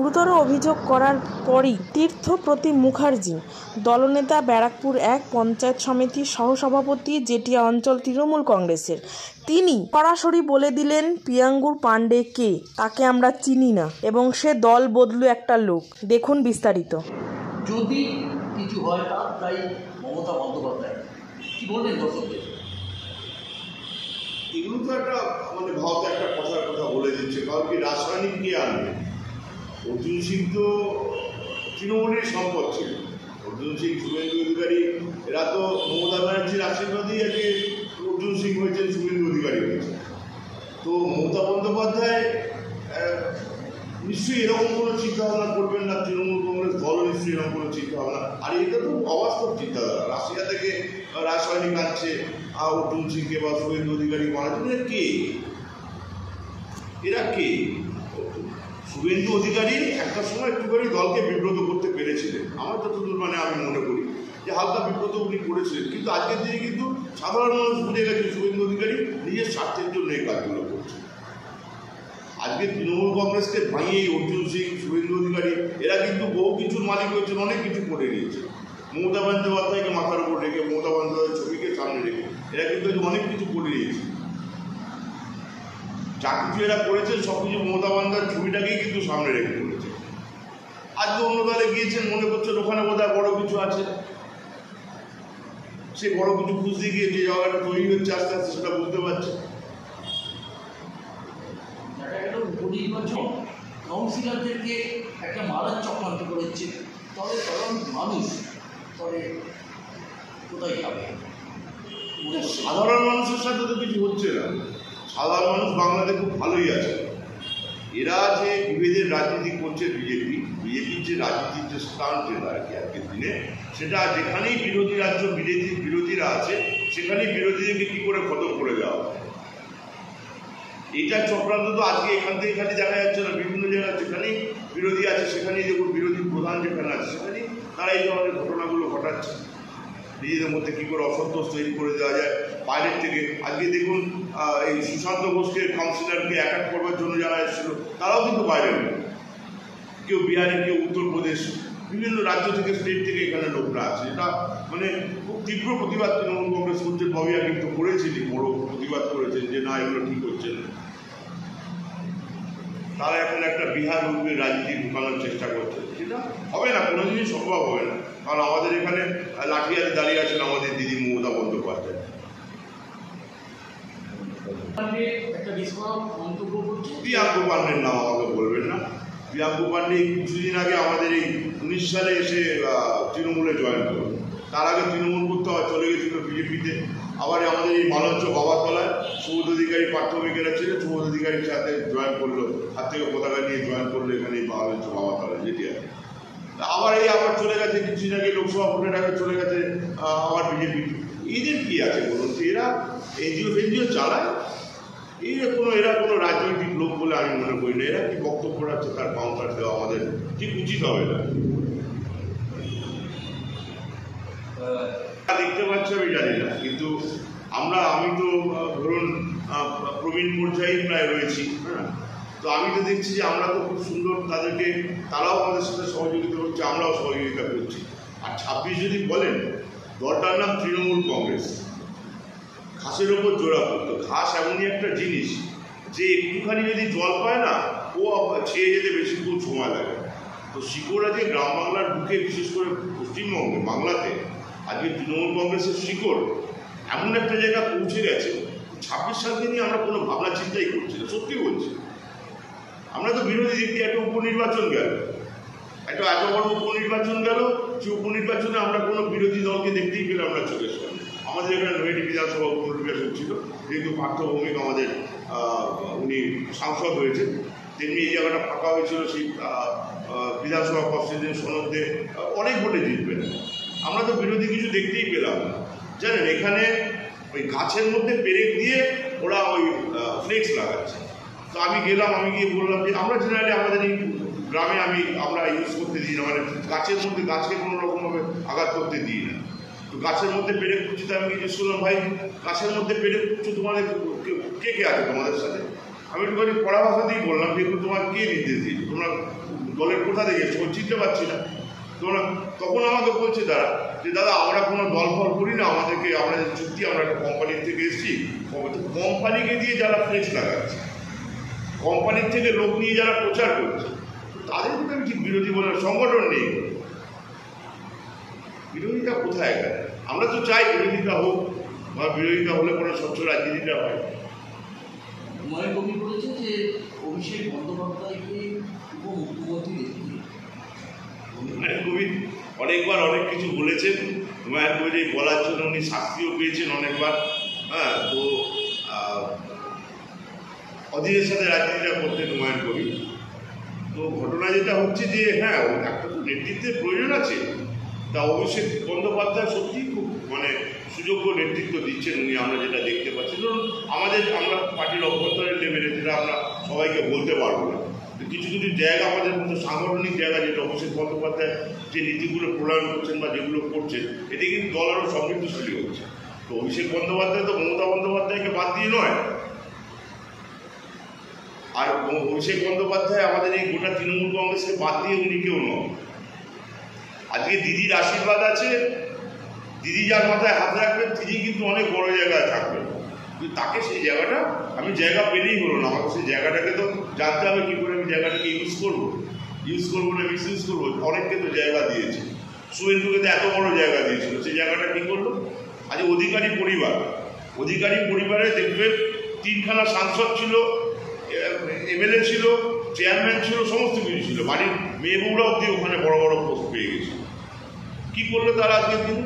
গুরুতর অভিযোগ করার পরই তীর্থপ্রতিম মুখার্জি, দলনেতা, ব্যারাকপুর ১ পঞ্চায়েত সমিতির সহসভাপতি, জেটিয়া অঞ্চল তৃণমূল কংগ্রেসের, তিনি সরাসরি বলে দিলেন প্রিয়াঙ্কুর পাণ্ডে কে, তাকে আমরা চিনি না এবং সে দল বদলু একটা লোক। দেখুন বিস্তারিত। যদি কিছু হয় তাই মমতা বন্দ্যোপাধ্যায় কি বলবেন দর্শকদের? এগুলো তো একটা ভারত একটা কথা বলে দিচ্ছে, কারণ কি রাসায়নিক নিয়ে আনবে। অর্জুন সিং তো তৃণমূলের সম্পদ ছিল। অর্জুন সিং, শুভেন্দু অধিকারী এরা তো মমতা ব্যানার্জির আশীর্বাদেই আজকে অর্জুন সিং হয়েছেন, শুভেন্দু অধিকারী হয়েছেন। তো মমতা বন্দ্যোপাধ্যায় নিশ্চয়ই এরকম কোনো চিন্তাভাবনা করবেন না, তৃণমূল কংগ্রেস দলও নিশ্চয়ই এরকম কোনো চিন্তাভাবনা। আর এটা তো অবাস্তব চিন্তাধারা। রাশিয়া থেকে রাসায়নিক আনছে অর্জুন সিংকে বা শুভেন্দু অধিকারী করার জন্য। কে এরা? কে? শুভেন্দু অধিকারী একটা সময় একটুখানি দলকে বিব্রত করতে পেরেছিলেন, আমার যতদূর আমি মনে করি যে হালকা বিব্রত উনি করেছিলেন। কিন্তু আজকের দিনে কিন্তু সাধারণ মানুষ বুঝে গেছে শুভেন্দু অধিকারী নিজের স্বার্থের জন্য এই কাজগুলো করছে। আজকে তৃণমূল কংগ্রেসকে ভাঙিয়ে অর্জুন সিং, শুভেন্দু অধিকারী এরা কিন্তু বহু কিছুর মালিক হয়েছেন, অনেক কিছু করে নিয়েছে। মমতা বন্দ্যোপাধ্যায়কে মাথার উপর রেখে, মমতা বন্দ্যোপাধ্যায়ের ছবিকে সামনে রেখে এরা কিন্তু অনেক কিছু করে নিয়েছে। যা কিছু এরা করেছেন সব কিছু মমতা বন্দ্যোপাধ্যায়ের ছবিটাকেই কিন্তু সামনে রেখে করেছে। আজকে অন্য দলে গিয়েছেন, মনে করছেন ওখানে বোধহয় বড় কিছু আছে। সে বড় কিছু খুঁজতে গিয়ে যে জায়গাটা তৈরি হচ্ছে আস্তে আস্তে সেটা বুঝতে পারছে। নির্বাচন কাউন্সিলরদেরকে একটা মারার চক্রান্ত করেছে, তবে সাধারণ মানুষ পরে কোথায় যাবে? সাধারণ মানুষের সাথে তো কিছু হচ্ছে না। সাধারণ মানুষ বাংলাদেশে খুব ভালোই আছে। এরা যে বিভেদের রাজনীতি করছে, বিজেপির যে রাজনীতির যে স্থান যেটা আর কি আজকের দিনে, সেটা যেখানেই বিরোধী রাজ্য বিরোধীরা আছে সেখানেই বিরোধীদেরকে কী করে খতম করে দেওয়া হয়। এইটার চক্রান্ত তো আজকে এখান থেকে খালি দেখা যাচ্ছে না, বিভিন্ন জায়গায় যেখানেই বিরোধী আছে সেখানেই দেখুন, বিরোধী প্রধান যেখানে আছে সেখানেই তারা এই ধরনের ঘটনাগুলো ঘটাচ্ছে। নিজেদের মধ্যে কী করে অসন্তোষ তৈরি করে দেওয়া যায় বাইরের থেকে। আজকে দেখুন এই সুশান্ত ঘোষকে কাউন্সিলরকে অ্যাটাক করবার জন্য যারা এসেছিল তারাও কিন্তু বাইরের লোক, কেউ বিহারের, কেউ উত্তরপ্রদেশ, বিভিন্ন রাজ্য থেকে, স্টেট থেকে এখানে লোকরা আছে। এটা খুব তীব্র প্রতিবাদ তৃণমূল কংগ্রেস করছে। ববিয়া কিন্তু করেছিলেন, বড় প্রতিবাদ করেছেন যে না, এগুলো ঠিক হচ্ছে না। তারা এখন একটা বিহার রূপের রাজনীতি ঢুকানোর চেষ্টা করছে, সেটা হবে না, কোনোদিনই সম্ভব হবে না। কারণ আমাদের এখানে লাঠিয়াতে দাঁড়িয়ে আছেন আমাদের দিদি মমতা বন্দ্যোপাধ্যায়। প্রিয়াঙ্কু পাণ্ডের নাম আমাকে বলবেন না। প্রিয়াঙ্কু পাণ্ডে কিছুদিন আগে আমাদের এই 19 সালে এসে তৃণমূলে জয়েন করল। তার আগে তৃণমূল করতে চলে গেছিল বিজেপিতে। আবার আমাদের এই মালঞ্চ বাবাতলায় সুবোধ অধিকারী প্রাথমিকেরা ছিল, সুবোধ অধিকারীর সাথে জয়েন করলো, হাত থেকে পতাকা নিয়ে জয়েন করলো এখানে এই মালঞ্চ বাবাতলায়, যেটি আছে। আবার চলে গেছে কিছুদিন আগে, লোকসভা ভোটের আগে চলে গেছে আবার বিজেপি। এদের কি আছে বলুন? এরা এনজিও চালায়। এরা কোনো রাজনৈতিক লোক বলে আমি মনে করি না। এরা কি বক্তব্য রাখছে তার কাউন্টার দেওয়া আমাদের ঠিক উচিত হবে না। দেখতে পাচ্ছি আমি জানি না, কিন্তু আমি তো ধরুন প্রবীণ পর্যায়ে প্রায় রয়েছি, হ্যাঁ। তো আমি তো দেখছি যে আমরা তো খুব সুন্দর তাদেরকে, তারাও আমাদের সাথে সহযোগিতা করছে, আমরাও সহযোগিতা করছি। আর 26 যদি বলেন, দলটার নাম তৃণমূল কংগ্রেস। ঘাসের ওপর জোড়া পড়তো। ঘাস এমনই একটা জিনিস যে একটুখানি যদি জল পায় না, ও ছেয়ে যেতে বেশিক্ষণ সময় লাগে। তো শিকড় আজকে গ্রাম বাংলার বুকে, বিশেষ করে পশ্চিমবঙ্গে, বাংলাতে আজকে তৃণমূল কংগ্রেসের শিকড় এমন একটা জায়গা পৌঁছে গেছে। 26 সালকে নিয়ে আমরা কোনো ভাবনা চিন্তাই করছি না, সত্যি বলছি। আমরা তো বিরোধী দিক দিয়ে একটা উপনির্বাচন গেল, একটা এত বড় উপনির্বাচন গেল, সেই উপনির্বাচনে আমরা কোনো বিরোধী দলকে দেখতেই পেলাম না চোখের সামনে। আমাদের এখানে নৈহাটি বিধানসভা উপনির্বাচন ছিল, যেহেতু পার্থ ভৌমিক আমাদের উনি সাংসদ হয়েছেন, তেমনি এই জায়গাটা ফাঁকা হয়েছিল। সেই বিধানসভা পরিষদের সনদে অনেক ভোটে জিতবেন। আমরা তো বিরোধী কিছু দেখতেই পেলাম না। জানেন, এখানে ওই গাছের মধ্যে পেরেক দিয়ে ওরা ওই ফ্লেক্স লাগাচ্ছে। তো আমি গেলাম, আমি গিয়ে বললাম যে আমরা জেনারেলি আমাদের এই গ্রামে আমরা ইউজ করতে দিই না, গাছের মধ্যে গাছকে কোনো রকমভাবে আঘাত করতে দিই না। তো গাছের মধ্যে পেরেক করছি, তো আমি জিজ্ঞেস করলাম, ভাই গাছের মধ্যে পেরেক করছো, তোমাদের কে কে আছে তোমাদের সাথে? আমি একটুখানি পড়া ভাষাতেই বললাম যে তোমার কে নির্দেশ দিয়েছে, তোমরা দলের কোথা থেকে এসছো চিনতে পারছি না তোমরা। তখন আমাকে বলছে তারা যে দাদা আমরা কোনো দল ফল করি না, আমাদেরকে আমরা চুক্তি আমরা একটা কোম্পানির থেকে এসেছি। কোম্পানিকে দিয়ে যারা ফ্লেক্স লাগাচ্ছে, কোম্পানির থেকে লোক নিয়ে যারা প্রচার করছে, তাদের কিন্তু আমি ঠিক বিরোধী বলার সংগঠন নেই। বিরোধিতা কোথায় গেল? আমরা তো চাই বিরোধিতা হোক, বা বিরোধিতা হলে পরে স্বচ্ছ রাজনীতিটা হয়। হুমায়ুন কবির বলেছে যে অভিষেক বন্দ্যোপাধ্যায়কে উপমুখ্যমন্ত্রী দেখতে। হুমায়ুন কবির অনেকবার অনেক কিছু বলেছেন। হুমায়ুন কবির বলার জন্য উনি শাস্তিও পেয়েছেন অনেকবার। হ্যাঁ, তো অধীরের সাথে রাজনীতিটা করতেন হুমায়ুন কবির। তো ঘটনা যেটা হচ্ছে যে হ্যাঁ, একটা তো নেতৃত্বের প্রয়োজন আছে। তা অভিষেক বন্দ্যোপাধ্যায় সত্যিই খুব সুযোগ্য নেতৃত্ব দিচ্ছেন উনি, আমরা যেটা দেখতে পাচ্ছি। ধরুন আমরা পার্টির অভ্যন্তরের লেভেলে যেটা আমরা সবাইকে বলতে পারবো না, কিছু কিছু জায়গা আমাদের মতো সাংগঠনিক জায়গা যেটা অভিষেক বন্দ্যোপাধ্যায় যে নীতিগুলো প্রণয়ন করছেন বা যেগুলো করছেন, এতে কিন্তু দল আরও সমৃদ্ধশালী হচ্ছে। তো অভিষেক বন্দ্যোপাধ্যায় তো মমতা বন্দ্যোপাধ্যায়কে বাদ দিয়ে নয়, আর অভিষেক বন্দ্যোপাধ্যায় আমাদের এই গোটা তৃণমূল কংগ্রেসকে বাদ দিয়ে উনি কেউ নয়। আজকে দিদির আশীর্বাদ আছে, দিদি যার মাথায় হাত রাখবেন তিনি কিন্তু অনেক বড় জায়গায় থাকবেন। কিন্তু তাকে সেই জায়গাটা আমি জায়গা পেলেই হলো না, আমাকে সেই জায়গাটাকে তো জানতে হবে কী করে আমি জায়গাটাকে ইউজ করবো না মিস ইউজ করবো। অনেককে তো জায়গা দিয়েছে, শুভেন্দুকে তো এত বড় জায়গা দিয়েছিল, সেই জায়গাটা কী করলো? আজ অধিকারী পরিবারে দেখবেন 3খানা সাংসদ ছিল, এমএলএ ছিল, চেয়ারম্যান ছিল, সমস্ত কিছু ছিল, বাড়ির মেয়ে বউরা অব্দি ওখানে বড় বড় পোস্ট পেয়ে গেছে। কী করলো তারা আজকের দিনে?